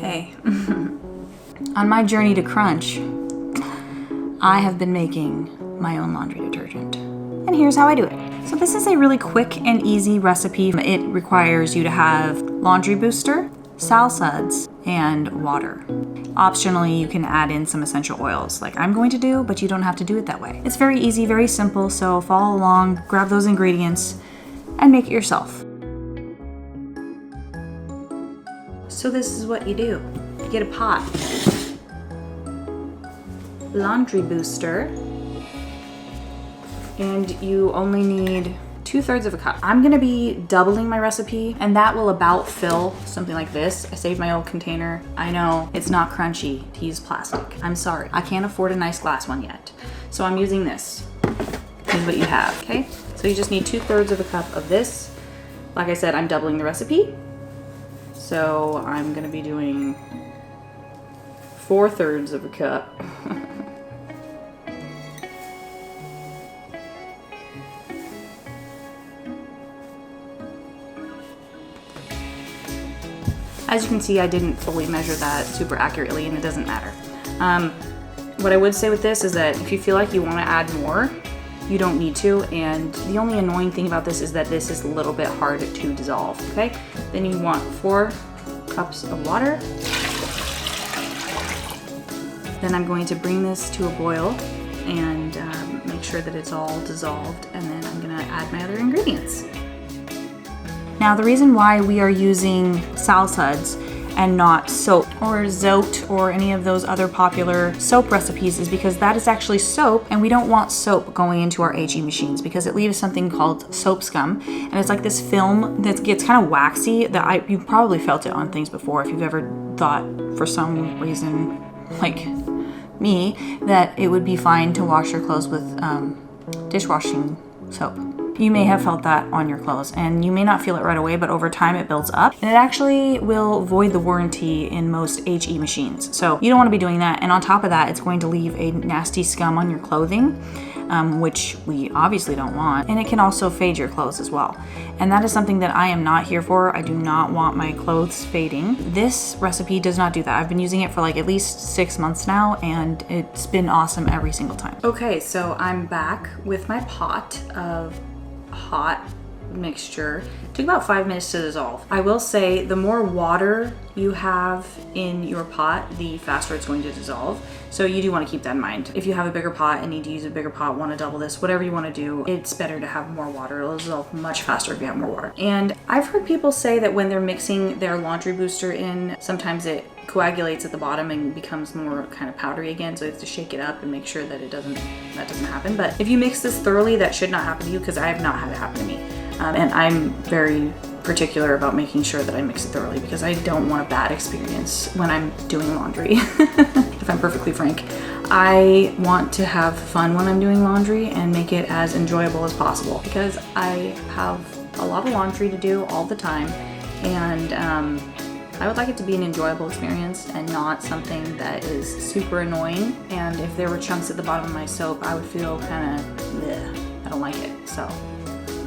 Hey, on my journey to crunch, I have been making my own laundry detergent. And here's how I do it. So this is a really quick and easy recipe. It requires you to have laundry booster, Salsuds, and water. Optionally, you can add in some essential oils like I'm going to do, but you don't have to do it that way. It's very easy, very simple, so follow along, grab those ingredients, and make it yourself. So this is what you do. You get a pot, laundry booster, and you only need 2/3 of a cup. I'm gonna be doubling my recipe, and that will about fill something like this. I saved my old container. I know it's not crunchy to use plastic. I'm sorry, I can't afford a nice glass one yet. So I'm using this. Here's what you have, okay? So you just need 2/3 of a cup of this. Like I said, I'm doubling the recipe. So I'm gonna be doing 4/3 of a cup. As you can see, I didn't fully measure that super accurately, and it doesn't matter. What I would say with this is that if you feel like you want to add more, you don't need to, and the only annoying thing about this is that this is a little bit hard to dissolve, okay? Then you want 4 cups of water. Then I'm going to bring this to a boil and make sure that it's all dissolved, and then I'm gonna add my other ingredients. Now, the reason why we are using Salsuds and not soap or Zote or any of those other popular soap recipes is because that is actually soap, and we don't want soap going into our HE machines because it leaves something called soap scum, and it's like this film that gets kind of waxy that you've probably felt it on things before if you've ever thought for some reason, like me, that it would be fine to wash your clothes with dishwashing soap. You may have felt that on your clothes, and you may not feel it right away, but over time it builds up, and it actually will void the warranty in most HE machines. So you don't want to be doing that, and on top of that, it's going to leave a nasty scum on your clothing, which we obviously don't want, and it can also fade your clothes as well. And that is something that I am not here for. I do not want my clothes fading. This recipe does not do that. I've been using it for like at least 6 months now, and it's been awesome every single time. Okay, so I'm back with my pot of hot mixture. It took about 5 minutes to dissolve. I will say the more water you have in your pot, the faster it's going to dissolve. So you do want to keep that in mind. If you have a bigger pot and need to use a bigger pot, want to double this, whatever you want to do, it's better to have more water. It'll dissolve much faster if you have more water. And I've heard people say that when they're mixing their laundry booster in, sometimes it coagulates at the bottom and becomes more kind of powdery again, so you have to shake it up and make sure that that doesn't happen. But if you mix this thoroughly, that should not happen to you, because I have not had it happen to me. And I'm very particular about making sure that I mix it thoroughly because I don't want a bad experience when I'm doing laundry. If I'm perfectly frank, I want to have fun when I'm doing laundry and make it as enjoyable as possible because I have a lot of laundry to do all the time, and I would like it to be an enjoyable experience and not something that is super annoying. And if there were chunks at the bottom of my soap, I would feel kind of bleh. I don't like it. So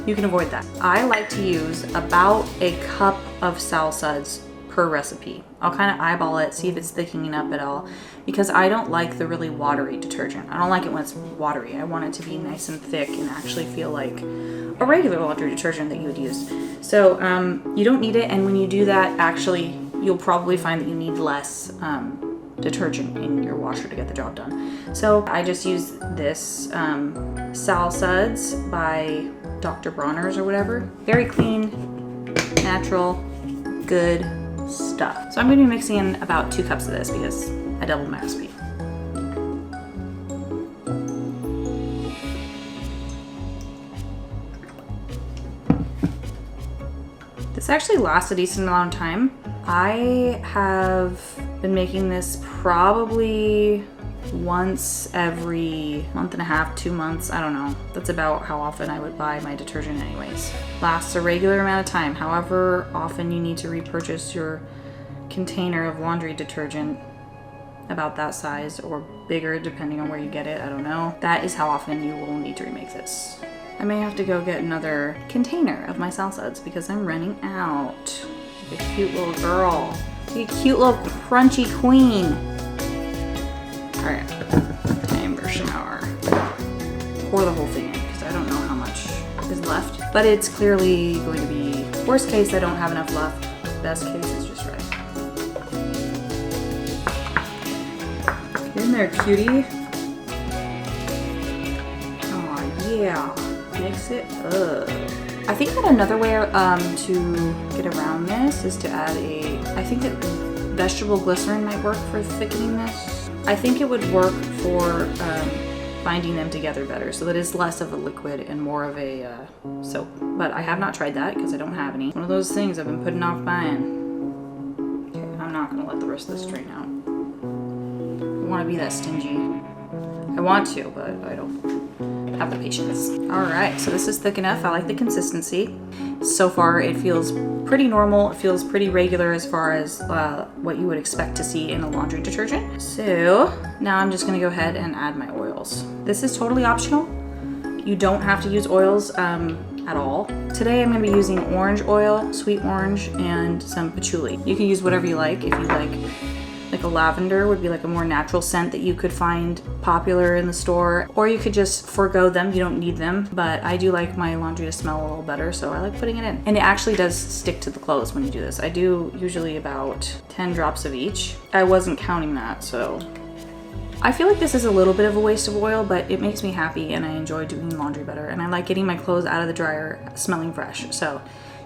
you can avoid that. I like to use about a cup of Salsuds per recipe. I'll kind of eyeball it, see if it's thickening up at all, because I don't like the really watery detergent. I don't like it when it's watery. I want it to be nice and thick and actually feel like a regular laundry detergent that you would use. So you don't need it, and when you do that, actually, you'll probably find that you need less detergent in your washer to get the job done. So I just use this Salsuds by Dr. Bronner's or whatever. Very clean, natural, good stuff. So I'm going to be mixing in about 2 cups of this because I doubled my recipe. This actually lasts a decent amount of time. I have been making this probably once every month and a half, 2 months, I don't know. That's about how often I would buy my detergent anyways. Lasts a regular amount of time. However often you need to repurchase your container of laundry detergent, about that size or bigger depending on where you get it, I don't know. That is how often you will need to remake this. I may have to go get another container of my Salsuds because I'm running out. Like a cute little girl. Like a cute little crunchy queen. All right, time for shower. Pour the whole thing in because I don't know how much is left, but it's clearly going to be, worst case, I don't have enough left. Best case is just right. Get in there, cutie. Oh yeah, mix it up. I think that another way to get around this is to add I think that vegetable glycerin might work for thickening this. I think it would work for binding them together better so that it's less of a liquid and more of a soap. But I have not tried that because I don't have any. One of those things I've been putting off buying. Okay, I'm not gonna let the rest of this drain out. I wanna be that stingy. I want to, but I don't have the patience. All right, so this is thick enough. I like the consistency. So far, it feels pretty normal. It feels pretty regular as far as what you would expect to see in a laundry detergent. So now I'm just gonna go ahead and add my oils. This is totally optional. You don't have to use oils at all. Today I'm gonna be using orange oil, sweet orange, and some patchouli. You can use whatever you like. If you like a lavender would be like a more natural scent that you could find popular in the store, or you could just forego them. You don't need them, but I do like my laundry to smell a little better, so I like putting it in. And it actually does stick to the clothes when you do this. I do usually about 10 drops of each. I wasn't counting that, so. I feel like this is a little bit of a waste of oil, but it makes me happy and I enjoy doing laundry better. And I like getting my clothes out of the dryer smelling fresh. So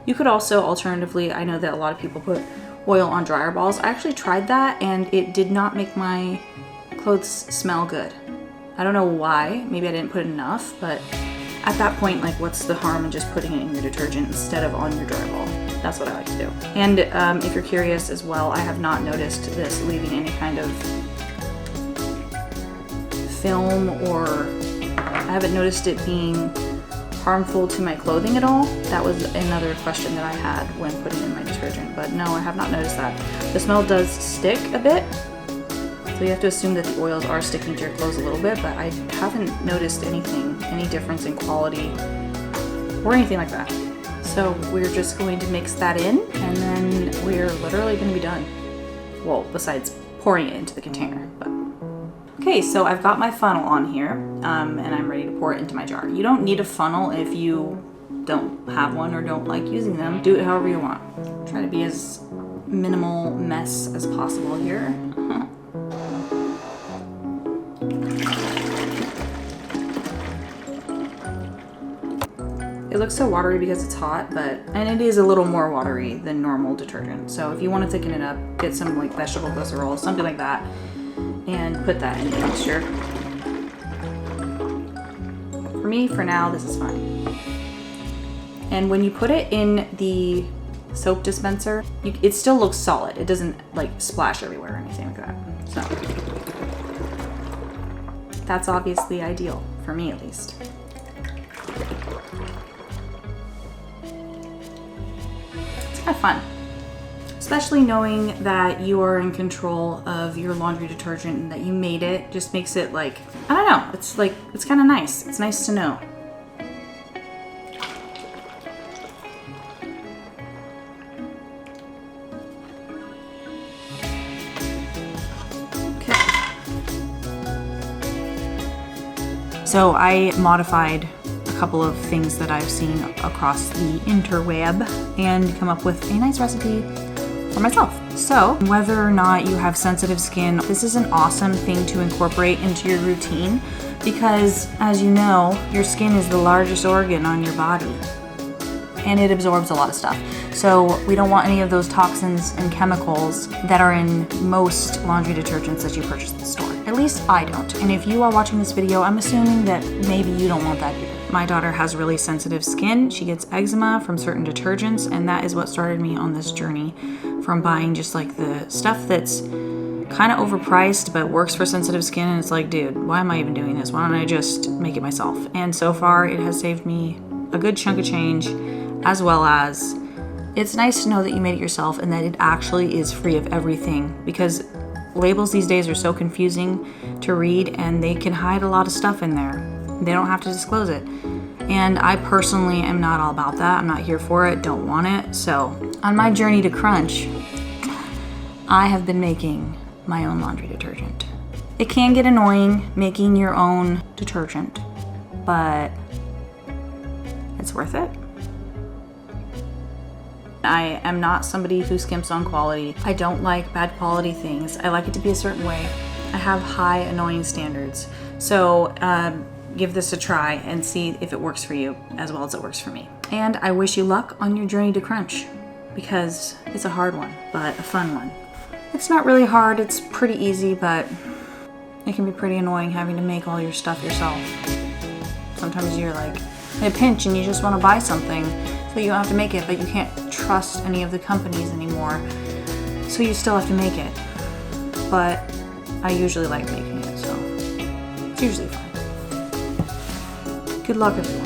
you could also alternatively, I know that a lot of people put oil on dryer balls. I actually tried that and it did not make my clothes smell good. I don't know why. Maybe I didn't put enough, but at that point, like, what's the harm in just putting it in your detergent instead of on your dryer ball? That's what I like to do. And if you're curious as well, I have not noticed this leaving any kind of film, or I haven't noticed it being harmful to my clothing at all. That was another question that I had when putting in my detergent, but no, I have not noticed that. The smell does stick a bit, so you have to assume that the oils are sticking to your clothes a little bit, but I haven't noticed anything, any difference in quality or anything like that. So we're just going to mix that in and then we're literally going to be done. Well, besides pouring it into the container, but. Okay, so I've got my funnel on here and I'm ready to pour it into my jar. You don't need a funnel if you don't have one or don't like using them. Do it however you want. Try to be as minimal mess as possible here. It looks so watery because it's hot, and it is a little more watery than normal detergent. So if you want to thicken it up, get some like vegetable glycerol, something like that, and put that in the mixture. For me, for now, this is fine. And when you put it in the soap dispenser, it still looks solid. It doesn't like splash everywhere or anything like that. So that's obviously ideal, for me at least. It's kind of fun. Especially knowing that you are in control of your laundry detergent and that you made it just makes it like, I don't know, it's kind of nice. It's nice to know. Okay. So I modified a couple of things that I've seen across the interweb and come up with a nice recipe for myself. So whether or not you have sensitive skin, this is an awesome thing to incorporate into your routine because, as you know, your skin is the largest organ on your body and it absorbs a lot of stuff. So we don't want any of those toxins and chemicals that are in most laundry detergents that you purchase at the store. At least I don't. And if you are watching this video, I'm assuming that maybe you don't want that either. My daughter has really sensitive skin. She gets eczema from certain detergents, and that is what started me on this journey from buying just like the stuff that's kind of overpriced but works for sensitive skin. And it's like, dude, why am I even doing this? Why don't I just make it myself? And so far it has saved me a good chunk of change, as well as it's nice to know that you made it yourself and that it actually is free of everything, because labels these days are so confusing to read and they can hide a lot of stuff in there. They don't have to disclose it. And I personally am not all about that. I'm not here for it, don't want it. So on my journey to crunch, I have been making my own laundry detergent. It can get annoying making your own detergent, but it's worth it. I am not somebody who skimps on quality. I don't like bad quality things. I like it to be a certain way. I have high annoying standards. So give this a try and see if it works for you as well as it works for me. And I wish you luck on your journey to crunch, because it's a hard one, but a fun one. It's not really hard, it's pretty easy, but it can be pretty annoying having to make all your stuff yourself. Sometimes you're like in a pinch and you just want to buy something so you don't have to make it, but you can't trust any of the companies anymore, so you still have to make it. But I usually like making it, so it's usually fun. Good luck, everyone.